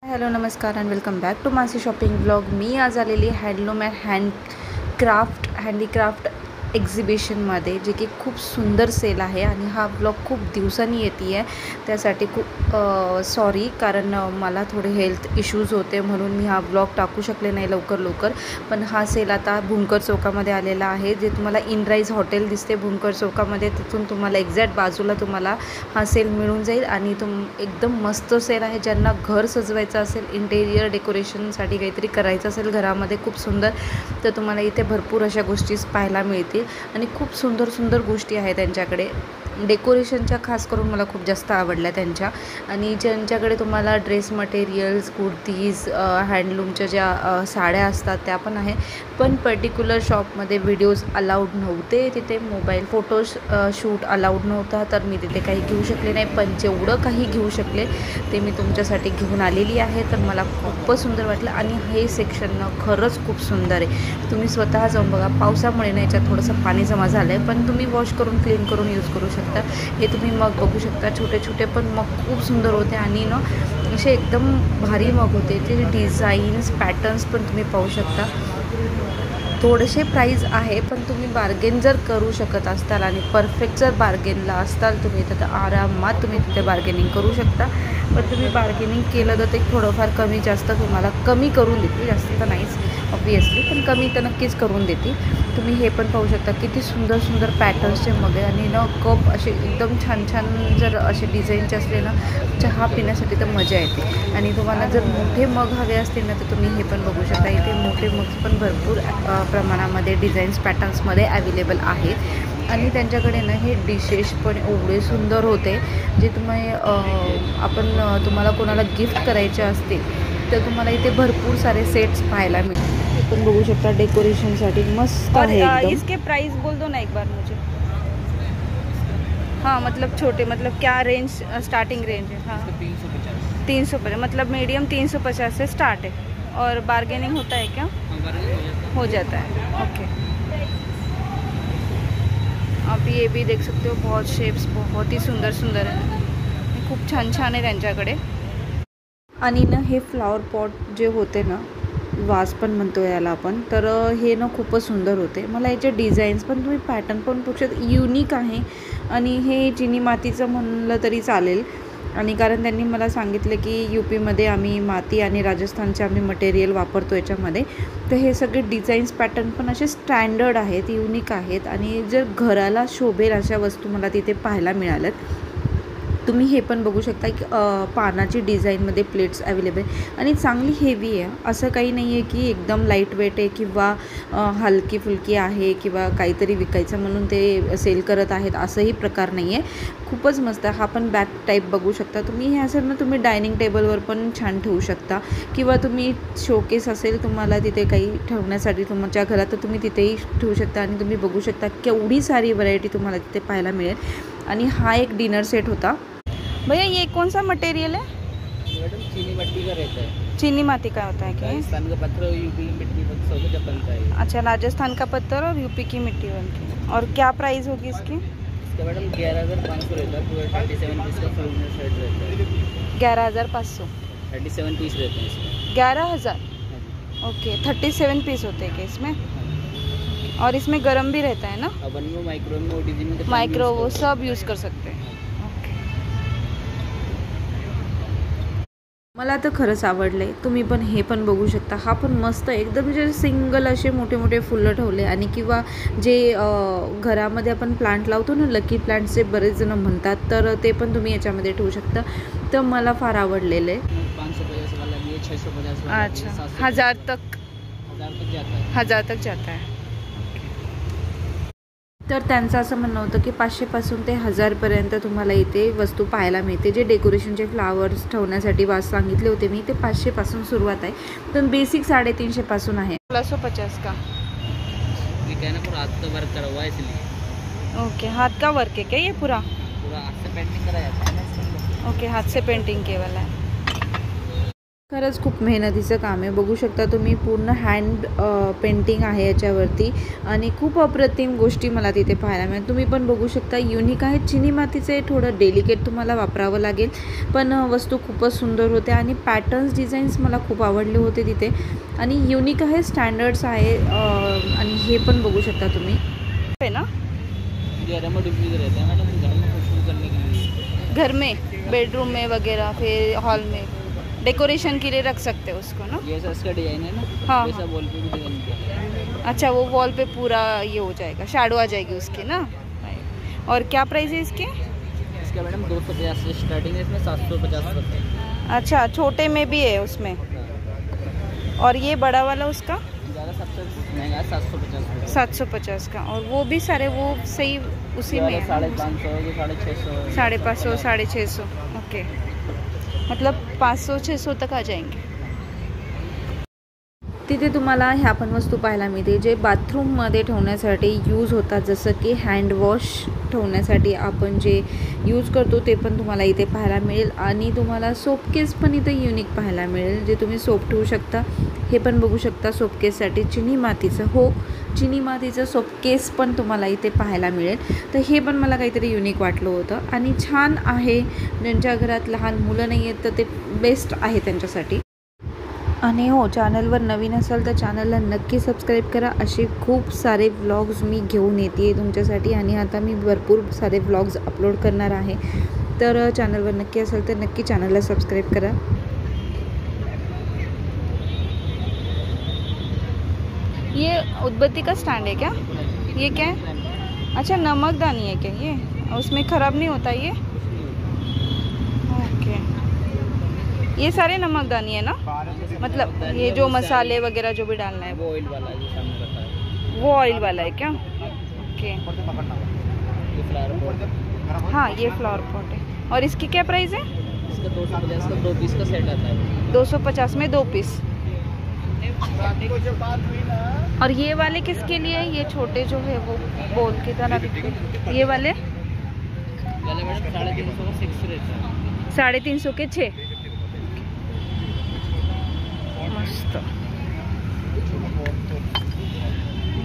Hello नमस्कार and welcome back to Mansi shopping blog. मी आज आलेली हँडलूम अँड हँडीक्राफ्ट एक्झिबिशनमध्ये, जे की खूप सुंदर सेल आहे. आणि हा ब्लॉग खूप दिवसांनी येते आहे, त्यासाठी खूप सॉरी, कारण मला थोडे हेल्थ इश्यूज होते म्हणून मी हा ब्लॉग टाकू शकले नाही लवकर. पण हा सेल आता भुंकर चौकामध्ये आलेला आहे, जे तुम्हाला इनराईज हॉटेल दिसते भुंकर चौकामध्ये, तिथून तुम्हाला एक्झॅक्ट बाजूला तुम्हाला हा सेल मिळून जाईल. आणि एकदम मस्त सेल आहे. ज्यांना घर सजवायचं असेल, इंटेरियर डेकोरेशनसाठी काहीतरी करायचं असेल घरामध्ये खूप सुंदर, तर तुम्हाला इथे भरपूर अशा गोष्टी पाहायला मिळतील. आणि खूप सुंदर गोष्टी आहेत त्यांच्याकडे. डेकोरेशनच्या खास करून मला खूप जास्त आवडल्या त्यांच्या. आणि ज्यांच्याकडे तुम्हाला ड्रेस मटेरियल्स, कुर्तीज, हँडलूमच्या ज्या साड्या असतात त्या पण आहे. पण पर्टिक्युलर शॉपमध्ये व्हिडिओज अलाउड नव्हते, तिथे मोबाईल फोटोज शूट अलाउड नव्हता, तर मी तिथे काही घेऊ शकले नाही. पण जेवढं काही घेऊ शकले ते मी तुमच्यासाठी घेऊन आलेली आहे. तर मला खूपच सुंदर वाटलं. आणि हे सेक्शन खरंच खूप सुंदर आहे. तुम्ही स्वतः जाऊन बघा. पावसामुळे ना याच्यात थोडंसं पाणी जमा झालं आहे, पण तुम्ही वॉश करून क्लीन करून यूज करू शकता. हे तुम्ही मग बघू शकता, छोटे पण मग खूप सुंदर होते. आणि ना असे एकदम भारी मग होते. ते डिझाईन्स पॅटर्न्स पण तुम्ही पाहू शकता. थोडेसे प्राईज आहे, पण तुम्ही बार्गेन जर करू शकत असताल आणि परफेक्ट जर बार्गेनला असताल तुम्ही, तर आरामात तुम्ही तिथे बार्गेनिंग करू शकता. पण तुम्ही बार्गेनिंग केलं तर ते थोडंफार कमी जास्त तुम्हाला कमी करून देतील, जास्त तर नाहीच ऑब्वियसली, पण कमी तर नक्कीच करून देतील. तुम्ही हे पण पाहू शकता किती सुंदर पॅटर्न्सचे मग आहे. आणि ना कप असे एकदम छान जर असे डिझाईनचे असले ना, चहा पिण्यासाठी तर मजा येते. आणि तुम्हाला जर मोठे मग हवे असतील ना, तर तुम्ही हे पण बघू शकता. इथे मोठे मग पण भरपूर प्रमाणामध्ये डिझाईन्स पॅटर्न्समध्ये अवेलेबल आहेत. आणि त्यांच्याकडे ना हे डिशेस पण एवढे सुंदर होते, जे तुम्हाला कोणाला गिफ्ट करायचे असतील तर तुम्हाला इथे भरपूर सारे सेट्स पाहायला मिळतील. आपण बघू शकता डेकोरेशनसाठी मस्त आहे एकदम. इसके प्राइस बोल दो ना एक बार मुझे. हाँ मतलब छोटे, मतलब क्या रेंज स्टार्टिंग रेंज है? हाँ 350, मतलब मीडियम 350 से स्टार्ट है. और बार्गेनिंग होता है क्या? हो जाता है. ओके. आप ये भी देख सकते हो, बहुत शेप्स बहुत ही सुंदर है. खूप छान आहे त्यांच्याकडे. आणि ना हे फ्लॉवर पॉट जे होते ना, वास पण म्हणतो याला आपण, तर हे ना खूपच सुंदर होते. मला याचे डिझाईन्स पण तुम्ही पॅटर्न पण बघू युनिक आहे. आणि हे चिनी मातीचं म्हणलं तरी चालेल. आणि कारण त्यांनी मला सांगितलं की UPमध्ये आम्ही माती आणि राजस्थानचे आम्ही मटेरियल वापरतो याच्यामध्ये, तर हे सगळे डिझाईन्स पॅटर्न पण असे स्टँडर्ड आहेत, युनिक आहेत. आणि जर घराला शोभेल अशा वस्तू मला तिथे पाहायला मिळाल्यात. तुम्ही हे पण बघू शकता की पानाची डिझाईनमध्ये प्लेट्स अवेलेबल आणि चांगली हेवी आहे. असं काही नाही आहे की एकदम लाईट वेट आहे किंवा हलकी फुलकी आहे किंवा काहीतरी विकायचं म्हणून ते सेल करत आहेत, असंही प्रकार नाही आहे. खूपच मस्त. हा पण बॅक टाईप बघू शकता तुम्ही. हे असेल ना, तुम्ही डायनिंग टेबलवर पण छान ठेवू शकता किंवा तुम्ही शोकेस असेल तुम्हाला तिथे काही ठेवण्यासाठी तुमच्या घरात, तर तुम्ही तिथेही ठेवू शकता. आणि तुम्ही बघू शकता केवढी सारी व्हरायटी तुम्हाला तिथे पाहायला मिळेल. आणि हा एक डिनर सेट होता. भैया ये कौन सा मटेरियल है? मैडम चीनी मिट्टी का रहता है. चीनी माती का होता है क्या? राजस्थान का पत्थर और यूपी की मिट्टी से बनता है. अच्छा, राजस्थान का पत्थर और यूपी की मिट्टी बनती है. और क्या प्राइस होगी इसकी? इसका मैडम 11,500 रहता है. पूरा 37 पीस का फुल सेट रहता है. 11,500. 37 पीस रहते हैं इसमें. 11,000. ओके, 37 पीस होते हैं क्या इसमें? और इसमें गरम भी रहता है ना? ओवन में, माइक्रो में, ओटीजी में, माइक्रो वो सब यूज़ कर सकते हैं. मला तर खरंच आवडले. तुम्ही पण हे पण बघू शकता. हा पण मस्त एकदम, जे सिंगल असे मोठे फुलं ठेवले. आणि किंवा जे घरामध्ये आपण प्लांट लावतो ना, लकी प्लांट्सचे बरेच जण म्हणतात, तर ते पण तुम्ही याच्यामध्ये ठेवू शकता. तर मला फार आवडलेलं आहे. 550 वाला भी है, 650 वाला. अच्छा, 1000 तक जाता है. 1000 तक जाता है. तर त्यांचं असं म्हणणं होतं की 500 पासून ते 1000पर्यंत तुम्हाला इथे वस्तू पाहायला मिळते. जे डेकोरेशनचे फ्लावर्स ठेवण्यासाठी वास सांगितले होते मी, ते 500 पासून सुरुवात आहे. पण बेसिक 350 पासून आहे. 150 का. ये कहना पूरा हाथ का वर्क करा हुआ है इसलिए. ओके, हाथ का वर्क है क्या ये पूरा? पूरा हाथ से पेंटिंग करा जाता है ना इसमें. ओके, हाथ से पेंटिंग केवल है. खरंच खूप मेहनतीचं काम आहे. बघू शकता तुम्ही पूर्ण हँड पेंटिंग आहे याच्यावरती आणि खूप अप्रतिम गोष्टी मला तिथे पाहायला मिळेल. तुम्ही पण बघू शकता युनिक आहे. चिनी मातीचे थोडं डेलिकेट तुम्हाला वापरावं लागेल, पण वस्तू खूपच सुंदर होते आणि पॅटर्न्स डिझाईन्स मला खूप आवडले होते तिथे आणि युनिक आहे, स्टँडर्ड्स आहे आणि हे पण बघू शकता तुम्ही है ना डिफ्यूजर रहता है मैडम, घर में खुशबू करने के लिए, घर में बेडरूम में वगैरह, फिर हॉल में डेकोरेशन के लिए रख सकते हो उसको ना। जैसा इसका डिजाइन है ना, हाँ, वैसा वॉल पे भी डिजाइन किया है। अच्छा, वो वॉल पे पूरा ये हो जाएगा, शैडो आ जाएगी उसकी ना। और क्या प्राइस है इसकी? इसका मैडम 250 से स्टार्टिंग है, इसमें 750 रुपये। अच्छा, छोटे में भी है उसमें। और ये बड़ा वाला उसका ज़्यादा सबसे महंगा है 750 रुपये। 750 का। और वो भी सारे वो सही उसी में है? 550, 650, 550, 650। ओके, मतलब 500-600 तक आ जाएंगे। तिथे तुम्हाला ह्या पण वस्तू पाहायला मिळते जे बाथरूममध्ये ठेवण्यासाठी यूज होतात, जसं की हँडवॉश ठेवण्यासाठी आपण जे यूज करतो ते पण तुम्हाला इथे पाहायला मिळेल आणि तुम्हाला सोपकेस पण इथे युनिक पाहायला मिळेल, जे तुम्ही सोप ठेवू शकता. हे पण बघू शकता सोपकेससाठी चिनी मातीचं सोपकेस पण तुम्हाला इथे पाहायला मिळेल. तर हे पण मला काहीतरी युनिक वाटलं होतं आणि छान आहे. ज्यांच्या घरात लहान मुलं नाही आहेत तर ते बेस्ट आहे त्यांच्यासाठी. आणि हो, चॅनलवर नवीन असाल तर चॅनलला नक्की सबस्क्राईब करा. असे खूप सारे व्लॉग्स मी घेऊन येते तुमच्यासाठी आणि आता मी भरपूर सारे व्लॉग्स अपलोड करणार आहे. तर चॅनलवर नक्की असाल तर नक्की चॅनलला सबस्क्राईब करा. ये उद्बत्ती का स्टैंड है क्या? ये क्या है? अच्छा, नमकदानी है क्या ये? उसमें ख़राब नहीं होता ये? ओके, ये सारे नमकदानी है ना, मतलब ये जो मसाले वगैरह जो भी डालना है वो ऑयल वाला है जो सामने रखा है, वो ऑयल वाला है क्या? ओके, ये फ्लावर पॉट। हाँ, ये फ्लावर पॉट है। और इसकी क्या प्राइस है? इसका 250 का 2 पीस का सेट आता है। 250 में 2 पीस। और ये वाले किसके लिए है? ये छोटे जो है वो बोल की तरह दिखते हैं। ये वाले मैडम 350 का 6 रहता है। 350 के 6। मस्त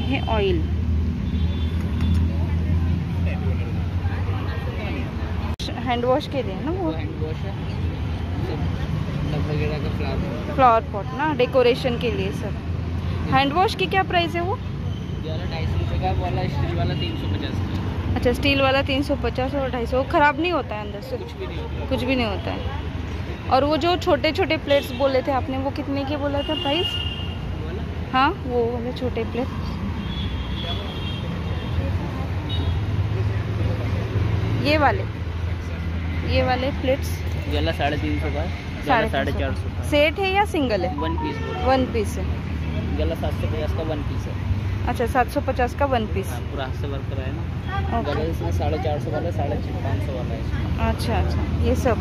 है। ऑयल हैंड वॉश के लिए ना, वो हैंड वॉश है, टब वगैरह का फ्लावर पॉट ना, डेकोरेशन के लिए सब। हैंड वॉश की क्या प्राइस है वो? 250 रुपये का वाला, स्टील वाला 350 का। अच्छा, स्टील वाला 350 और 250। वो ख़राब नहीं होता है अंदर से? कुछ भी नहीं होता। कुछ भी नहीं होता है। और वो जो छोटे छोटे प्लेट्स बोले थे आपने, वो कितने के बोला था प्राइस? हाँ, वो वाले छोटे प्लेट। ये वाले प्लेट्स गला 350 का, 450 का। सेट है या सिंगल है? 1 पीस। 1 पीस है। गला 750 का 1 पीस है। अच्छा, 750 का 1 पीस। हाँ, पूरा हाथ से वर्क कराया ना। ओके। गला इसमें 450 वाला, 550 वाला है। अच्छा, ये सब।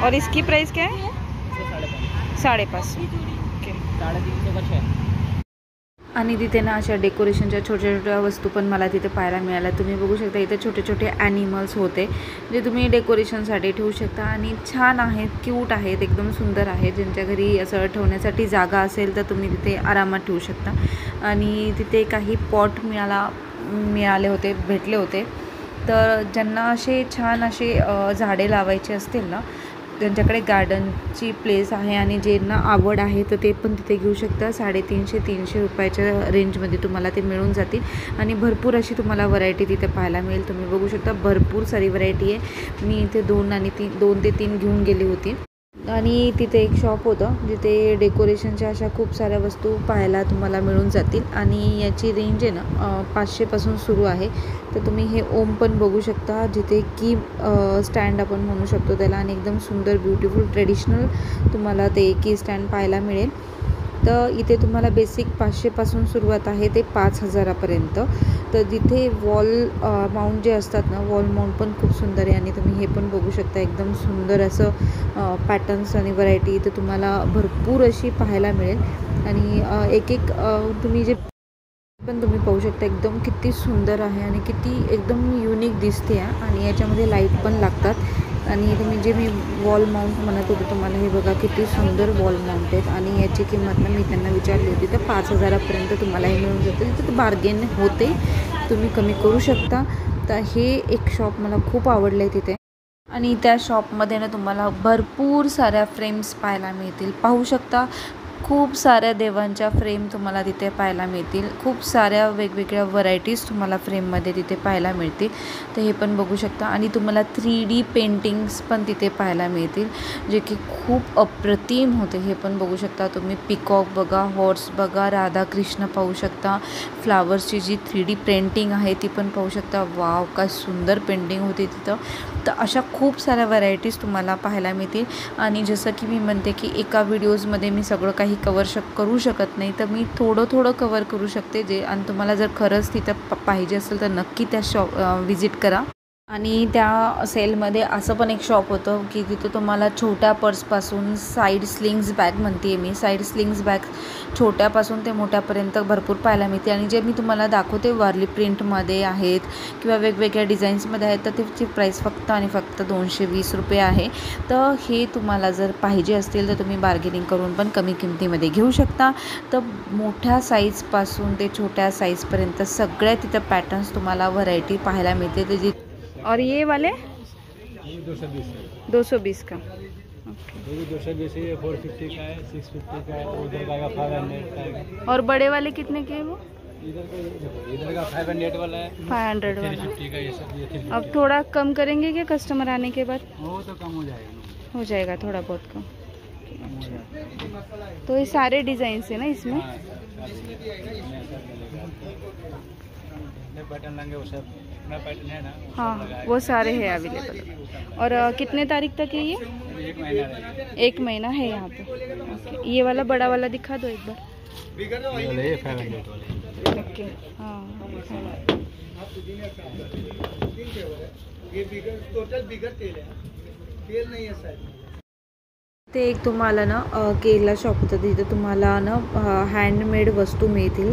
और इसकी प्राइस क्या है? 550। ओके, 350 का 6। आणि तिथे ना अशा डेकोरेशनच्या छोट्या छोट्या वस्तू पण मला तिथे पाहायला मिळाल्या. तुम्ही बघू शकता इथे छोटे छोटे ॲनिमल्स होते जे तुम्ही डेकोरेशनसाठी ठेवू शकता आणि छान आहेत, क्यूट आहेत, एकदम सुंदर आहेत. ज्यांच्या घरी असं ठेवण्यासाठी जागा असेल तर तुम्ही तिथे आरामात ठेवू शकता. आणि तिथे काही पॉट भेटले होते. तर ज्यांना असे छान असे झाडे लावायचे असतील ना, ज्यांच्याकडे गार्डनची प्लेस आहे आणि ज्यांना आवड आहे तर ते पण तिथे घेऊ शकता. 350-300 रुपयाच्या रेंजमध्ये तुम्हाला ते मिळून जातील आणि भरपूर अशी तुम्हाला व्हरायटी तिथे पाहायला मिळेल. तुम्ही बघू शकता भरपूर सारी व्हरायटी आहे. मी इथे 2 ते 3 घेऊन गेली होती. आणि तिथे एक शॉप होतं जिथे डेकोरेशनच्या अशा खूप साऱ्या वस्तू पाहायला तुम्हाला मिळून जातील आणि याची रेंज आहे ना 500 पासून सुरू आहे. तर तुम्ही हे ओम पण बघू शकता, जिथे की स्टँड आपण म्हणू शकतो त्याला, आणि एकदम सुंदर ब्युटिफुल ट्रेडिशनल तुम्हाला ते की स्टँड पाहायला मिळेल. तर इथे तुम्हाला बेसिक 500 पासून सुरुवात आहे ते 5000पर्यंत. तर तिथे वॉल माउंट जे असतात ना, वॉल माउंट पण खूप सुंदर आहे आणि तुम्ही हे पण बघू शकता एकदम सुंदर असं पॅटर्न्स आणि व्हरायटी इथे तुम्हाला भरपूर अशी पाहायला मिळेल. आणि एक तुम्ही जे पण तुम्ही पाहू शकता एकदम किती सुंदर आहे आणि किती एकदम युनिक दिसते आहे. आणि याच्यामध्ये लाईट पण लागतात. आणि इथे जे मी वॉल माउंट म्हणत होते तुम्हाला, हे बघा किती सुंदर वॉल माउंट आहेत. आणि याची किंमत ना मी त्यांना विचारली होती तर 5,000पर्यंत तुम्हाला हे मिळून जाते. तिथं बार्गेन होते, तुम्ही कमी करू शकता. तर हे एक शॉप मला खूप आवडलं आहे तिथे. आणि त्या शॉपमध्ये ना तुम्हाला भरपूर साऱ्या फ्रेम्स पाहायला मिळतील. पाहू शकता खूप साऱ्या देवांच्या फ्रेम तुम्हाला तिथे पाहायला मिळतील. खूप साऱ्या वेगवेगळ्या व्हरायटीज तुम्हाला फ्रेममध्ये तिथे पाहायला मिळतील. तर हे पण बघू शकता. आणि तुम्हाला 3D पेंटिंग्स पण तिथे पाहायला मिळतील, जे की खूप अप्रतिम होते. हे पण बघू शकता तुम्ही. पिकॉक बघा, हॉर्स बघा, राधाकृष्ण पाहू शकता. फ्लावर्सची जी 3D पेंटिंग आहे ती पण पाहू शकता. वाव, काय सुंदर पेंटिंग होती तिथं. तर अशा खूप साऱ्या व्हरायटीज तुम्हाला पाहायला मिळतील. आणि जसं की मी म्हणते की एका व्हिडिओजमध्ये मी सगळं काही करू शकत नाही, तर मी थोडं कवर करू शकते जे. आणि तुम्हाला जर खरंच तिथं पाहिजे असेल तर नक्की त्या शॉप विजिट करा. आणि त्या सेलमध्ये असं पण एक शॉप होतं की तिथं तुम्हाला छोट्या पर्सपासून साईड स्लिंग्स बॅग म्हणते मी, साईड स्लिंग्स बॅग छोट्यापासून ते मोठ्यापर्यंत भरपूर पाहायला मिळते. आणि जे मी तुम्हाला दाखवते वारली प्रिंटमध्ये आहेत किंवा वेगवेगळ्या डिझाईन्समध्ये आहेत, तर त्याची प्राईस फक्त आणि फक्त 220 रुपये आहे. तर हे तुम्हाला जर पाहिजे असतील तर तुम्ही बार्गेनिंग करून पण कमी किमतीमध्ये घेऊ शकता. तर मोठ्या साईजपासून ते छोट्या साईजपर्यंत सगळ्या तिथं पॅटर्न्स तुम्हाला व्हरायटी पाहायला मिळते. त्याची. और ये वाले 220 का. ये 220 है, 450 का है, 650 का है, उधर का 500 का है. और बड़े वाले कितने के हैं वो? इधर का 500 वाला है, 500 वाला. 350 का ये सब. ये 350. अब थोड़ा कम करेंगे क्या कस्टमर आने के बाद? वो तो कम हो जाएगा. हो जाएगा थोड़ा बहुत कम. तो ये सारे डिजाइन है ना इसमें? पैटर्न लेंगे वो सब अपना पैटर्न है ना. हाँ, वो सारे हैं अवेलेबल. और कितने तारीख तक है ये? 1 महीना रहेगा. 1 महीना है यहाँ पे. ओके. ये वाला बड़ा वाला दिखा दो एक बार. ये 500 वाले. ओके. हाँ. ये बिगर टोटल बिगर तेल है, तेल नहीं है सर. ते एक तुम्हाला ना केला शॉप होतं, तिथं तुम्हाला ना हँडमेड वस्तू मिळतील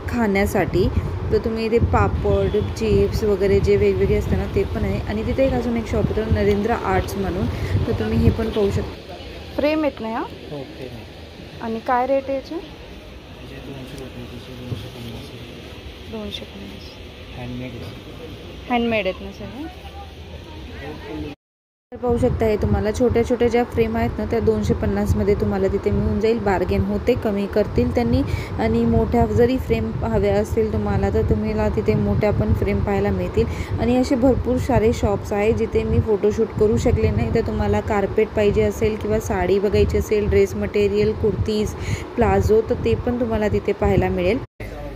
खाण्यासाठी. तर तुम्ही इथे पापड, चिप्स वगैरे जे वेगवेगळे असतं ना ते पण आहे. आणि तिथे एक अजून एक शॉप होतं नरेंद्र आर्ट्स म्हणून, तर तुम्ही हे पण पाहू शकता. फ्रेम येत नाही. हो, ते नाही. आणि काय रेट आहे याचे? 250 250. हँडमेड आहेत ना सगळं. पाहू शकता. हे तुम्हाला छोट्या छोट्या ज्या फ्रेम आहेत ना त्या 250मध्ये तुम्हाला तिथे मिळून जाईल. बार्गेन होते, कमी करतील त्यांनी. आणि मोठ्या जरी फ्रेम हव्या असतील तुम्हाला तर तुम्हाला तिथे मोठ्या पण फ्रेम पाहायला मिळतील. आणि असे भरपूर सारे शॉप्स आहे जिथे मी फोटोशूट करू शकले नाही. तर तुम्हाला कार्पेट पाहिजे असेल किंवा साडी बघायची असेल, ड्रेस मटेरियल, कुर्तीज, प्लाझो, तर ते पण तुम्हाला तिथे पाहायला मिळेल.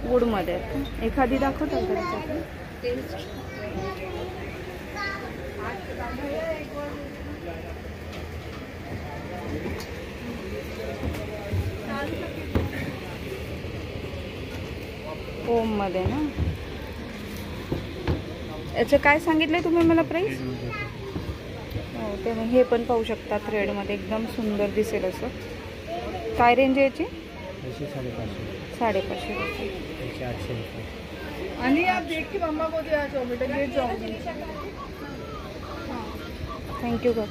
वूडमध्ये एखादी दाखवताल का त्याच्यात? ओममध्ये ना. याचं काय सांगितलं तुम्ही मला प्राईस? हो, ते मग हे पण पाहू शकता थ्रेडमध्ये एकदम सुंदर दिसेल असं. काय रेंज आहे याची? 550 रुपये. 800 रुपये. आणि आप देख के मम्मा को दिया बेटा, लेट जाओगी. थँक्यू गं.